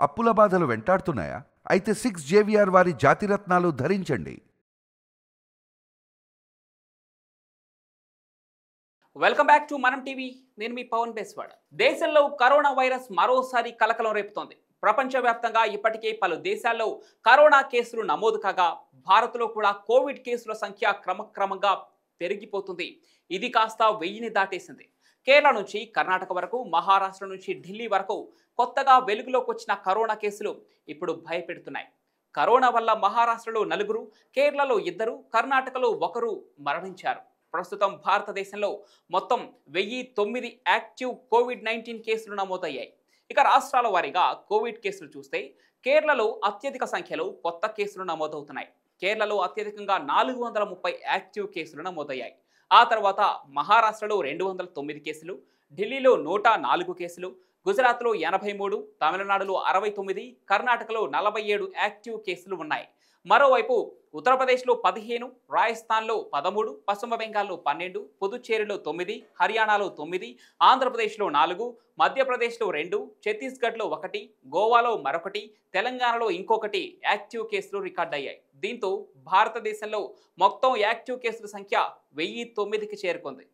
అప్పుల బాధలు వెంటాడుతున్నాయా? అయితే 6 జేవిఆర్ వారి జాతిరత్నాలు ధరించండి. వెల్కమ్ బ్యాక్ టు మనం టీవీ. నేను మీ పవన్ బేస్వాడ. దేశంలో కరోనా వైరస్ మరోసారి కలకలం రేపుతోంది. ప్రపంచవ్యాప్తంగా ఇప్పటికే పలు దేశాల్లో కరోనా కేసులు నమోదు కాగా భారత్లో కూడా కోవిడ్ కేసుల సంఖ్య క్రమక్రమంగా పెరిగిపోతుంది. ఇది కాస్త 1000ని దాటేసింది. కేరళ నుంచి కర్ణాటక వరకు, మహారాష్ట్ర నుంచి ఢిల్లీ వరకు కొత్తగా వెలుగులోకి వచ్చిన కరోనా కేసులు ఇప్పుడు భయపెడుతున్నాయి. కరోనా వల్ల మహారాష్ట్రలో 4, కేరళలో 2, కర్ణాటకలో 1 మరణించారు. ప్రస్తుతం భారతదేశంలో మొత్తం 1009 యాక్టివ్ కోవిడ్-19 కేసులు నమోదయ్యాయి. ఇక రాష్ట్రాల వారీగా కోవిడ్ కేసులు చూస్తే కేరళలో అత్యధిక సంఖ్యలో కొత్త కేసులు నమోదవుతున్నాయి. కేరళలో అత్యధికంగా 430 యాక్టివ్ కేసులు నమోదయ్యాయి. ఆ తర్వాత మహారాష్ట్రలో 209 కేసులు, ఢిల్లీలో 104 కేసులు, గుజరాత్లో 83, తమిళనాడులో 69, కర్ణాటకలో 47 యాక్టివ్ కేసులు ఉన్నాయి. మరోవైపు ఉత్తరప్రదేశ్లో 15, రాజస్థాన్లో 13, పశ్చిమ బెంగాల్లో 12, పుదుచ్చేరిలో 9, హర్యానాలో 9, ఆంధ్రప్రదేశ్లో 4, మధ్యప్రదేశ్లో 2, ఛత్తీస్గఢ్లో 1, గోవాలో మరొకటి, తెలంగాణలో ఇంకొకటి యాక్టివ్ కేసులు రికార్డయ్యాయి. దీంతో భారతదేశంలో మొత్తం యాక్టివ్ కేసుల సంఖ్య 1009కి చేరుకుంది.